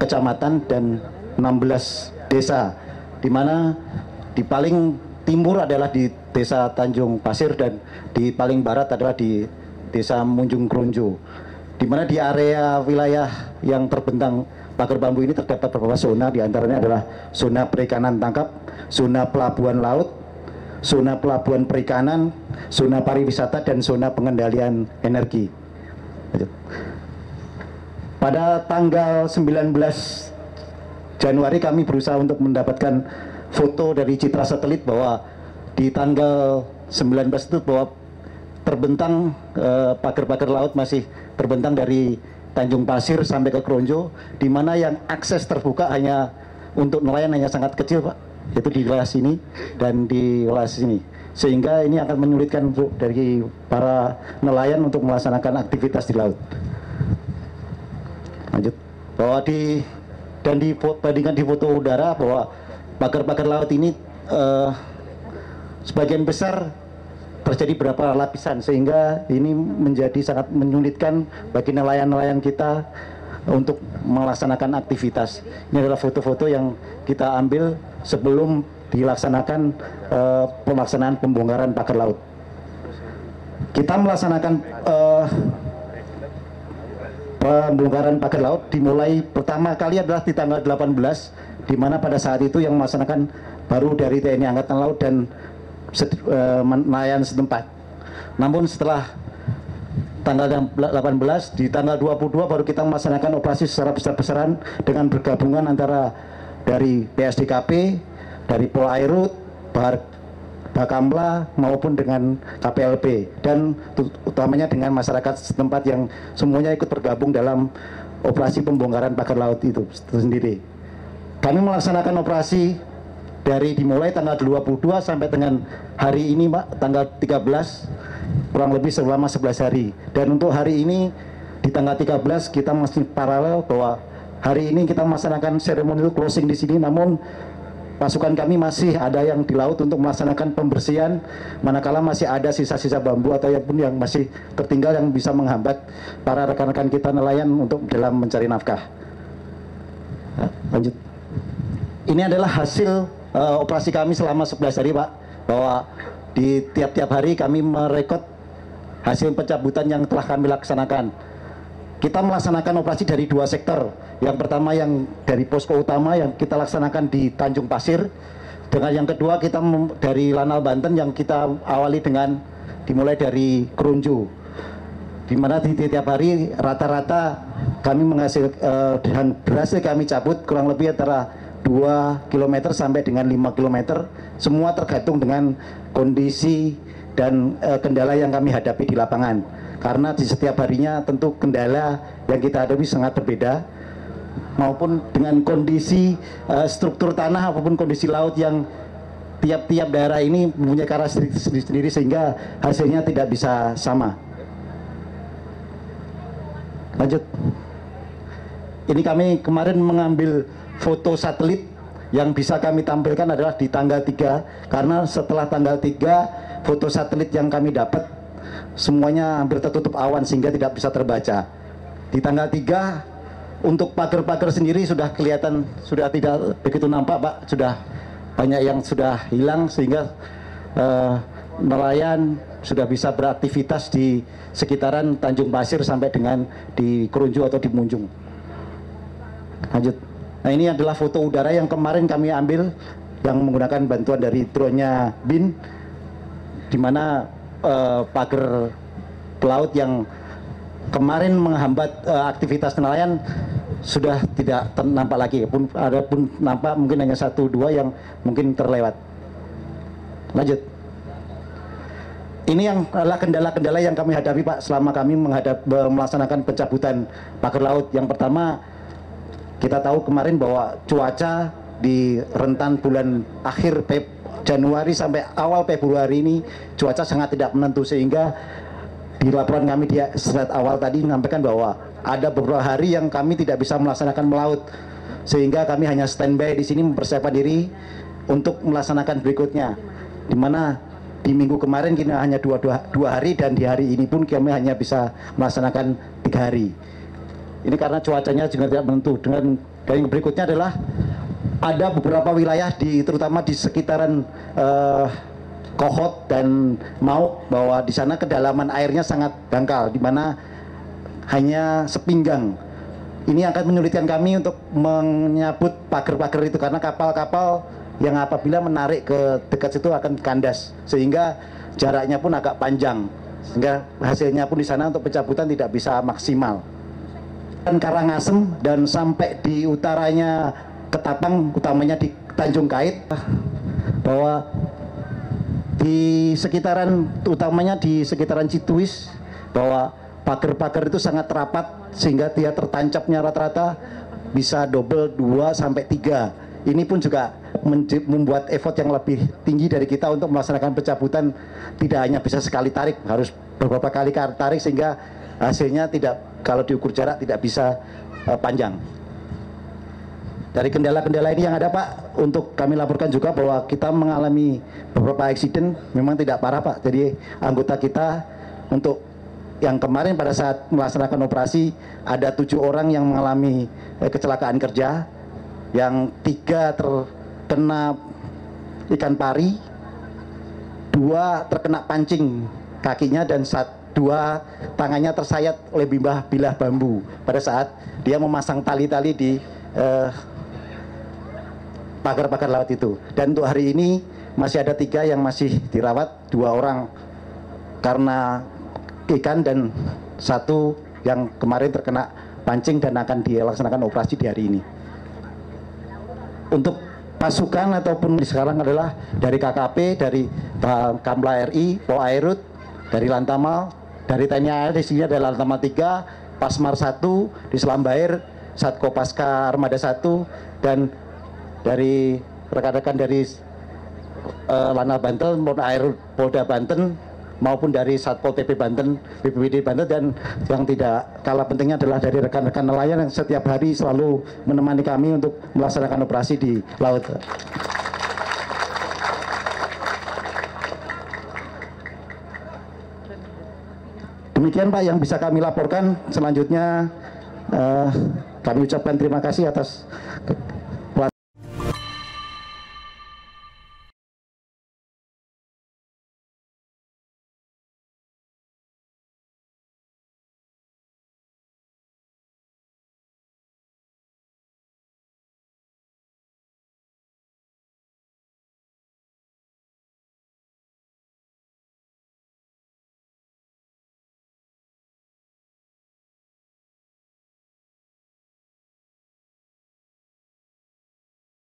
kecamatan dan 16 desa, di mana di paling timur adalah di Desa Tanjung Pasir dan di paling barat adalah di Desa Munjung Kronjo, di mana di area wilayah yang terbentang pagar bambu ini terdapat beberapa zona, di antaranya adalah zona perikanan tangkap, zona pelabuhan laut, zona pelabuhan perikanan, zona pariwisata, dan zona pengendalian energi. Pada tanggal 19 Januari kami berusaha untuk mendapatkan foto dari citra satelit bahwa di tanggal 19 itu bahwa terbentang pagar-pagar laut masih terbentang dari Tanjung Pasir sampai ke Kronjo, di mana yang akses terbuka hanya untuk nelayan hanya sangat kecil, Pak, yaitu di wilayah sini dan di wilayah sini, sehingga ini akan menyulitkan dari para nelayan untuk melaksanakan aktivitas di laut. Lanjut, bahwa dibandingkan di foto udara bahwa pagar-pagar laut ini sebagian besar terjadi beberapa lapisan, sehingga ini menjadi sangat menyulitkan bagi nelayan-nelayan kita untuk melaksanakan aktivitas. Ini adalah foto-foto yang kita ambil sebelum dilaksanakan pelaksanaan pembongkaran pagar laut. Kita melaksanakan pembongkaran pagar laut dimulai pertama kali adalah di tanggal 18, di mana pada saat itu yang melaksanakan baru dari TNI Angkatan Laut dan nelayan setempat. Namun setelah tanggal 18, di tanggal 22 baru kita melaksanakan operasi secara besar-besaran dengan bergabungan antara dari PSDKP, dari Polairut, Bakamla maupun dengan KPLP, dan utamanya dengan masyarakat setempat yang semuanya ikut bergabung dalam operasi pembongkaran pagar laut itu sendiri. Kami melaksanakan operasi dari dimulai tanggal 22 sampai dengan hari ini, Pak, tanggal 13, kurang lebih selama 11 hari. Dan untuk hari ini di tanggal 13 kita masih paralel bahwa hari ini kita melaksanakan seremoni closing di sini, namun pasukan kami masih ada yang di laut untuk melaksanakan pembersihan manakala masih ada sisa-sisa bambu atau pun yang masih tertinggal yang bisa menghambat para rekan-rekan kita nelayan untuk dalam mencari nafkah. Lanjut. Ini adalah hasil operasi kami selama 11 hari, Pak, bahwa di tiap-tiap hari kami merekod hasil pencabutan yang telah kami laksanakan. Kita melaksanakan operasi dari dua sektor. Yang pertama yang dari posko utama yang kita laksanakan di Tanjung Pasir, dengan yang kedua kita dari Lanal Banten yang kita awali dengan dimulai dari Kronjo, di mana di tiap hari rata-rata kami dan berhasil kami cabut kurang lebih antara 2 km sampai dengan 5 km, semua tergantung dengan kondisi dan kendala yang kami hadapi di lapangan. Karena di setiap harinya tentu kendala yang kita hadapi sangat berbeda, maupun dengan kondisi struktur tanah maupun kondisi laut yang tiap-tiap daerah ini mempunyai karakteristik sendiri sehingga hasilnya tidak bisa sama. Lanjut. Ini kami kemarin mengambil foto satelit yang bisa kami tampilkan adalah di tanggal 3, karena setelah tanggal 3 foto satelit yang kami dapat semuanya hampir tertutup awan sehingga tidak bisa terbaca. Di tanggal 3 untuk pagar-pagar sendiri sudah kelihatan, sudah tidak begitu nampak, Pak, sudah banyak yang sudah hilang sehingga nelayan sudah bisa beraktivitas di sekitaran Tanjung Pasir sampai dengan di Kronjo atau di Munjung. Lanjut. Nah, ini adalah foto udara yang kemarin kami ambil yang menggunakan bantuan dari drone-nya BIN, di mana pagar pelaut yang kemarin menghambat aktivitas nelayan sudah tidak nampak lagi, pun nampak mungkin hanya 1-2 yang mungkin terlewat. Lanjut. Ini yang adalah kendala-kendala yang kami hadapi, Pak, selama kami melaksanakan pencabutan pagar laut. Yang pertama, kita tahu kemarin bahwa cuaca di rentan bulan akhir Januari sampai awal Februari ini cuaca sangat tidak menentu, sehingga di laporan kami di slide awal tadi menyampaikan bahwa ada beberapa hari yang kami tidak bisa melaksanakan melaut, sehingga kami hanya standby di sini mempersiapkan diri untuk melaksanakan berikutnya, di mana di minggu kemarin kita hanya dua hari dan di hari ini pun kami hanya bisa melaksanakan 3 hari. Ini karena cuacanya juga tidak menentu. Dan yang berikutnya adalah ada beberapa wilayah terutama di sekitaran Kohot dan Mauk, bahwa di sana kedalaman airnya sangat dangkal, di mana hanya sepinggang. Ini akan menyulitkan kami untuk menyabut pagar-pagar itu, karena kapal-kapal yang apabila menarik ke dekat situ akan kandas, sehingga jaraknya pun agak panjang, sehingga hasilnya pun di sana untuk pencabutan tidak bisa maksimal. Dan Karangasem dan sampai di utaranya Ketapang, utamanya di Tanjung Kait, bahwa di sekitaran, utamanya di sekitaran Cituis, bahwa pagar-pagar itu sangat rapat sehingga dia tertancapnya rata-rata bisa double 2 sampai 3. Ini pun juga membuat effort yang lebih tinggi dari kita untuk melaksanakan pencabutan. Tidak hanya bisa sekali tarik, harus beberapa kali tarik, sehingga hasilnya tidak, kalau diukur jarak tidak bisa panjang. Dari kendala-kendala ini yang ada Pak, untuk kami laporkan juga bahwa kita mengalami beberapa eksiden, memang tidak parah Pak. Jadi anggota kita untuk yang kemarin pada saat melaksanakan operasi ada 7 orang yang mengalami kecelakaan kerja, yang 3 terkena ikan pari, 2 terkena pancing kakinya, dan 2 tangannya tersayat oleh bilah bambu pada saat dia memasang tali-tali di pagar-pagar laut itu. Dan untuk hari ini masih ada 3 yang masih dirawat, 2 orang karena ikan dan 1 yang kemarin terkena pancing dan akan dilaksanakan operasi di hari ini. Untuk pasukan ataupun sekarang adalah dari KKP, dari Kamla RI, Poairut, dari Lantamal, dari TNI AL, di sini ada Lantamal 3, Pasmar 1, di Selam Bair, Satko Paska Armada 1, dan dari rekan-rekan dari Lanal Banten, Polda Banten, maupun dari Satpol PP Banten, BPBD Banten, dan yang tidak kalah pentingnya adalah dari rekan-rekan nelayan yang setiap hari selalu menemani kami untuk melaksanakan operasi di laut. Demikian Pak yang bisa kami laporkan. Selanjutnya kami ucapkan terima kasih atas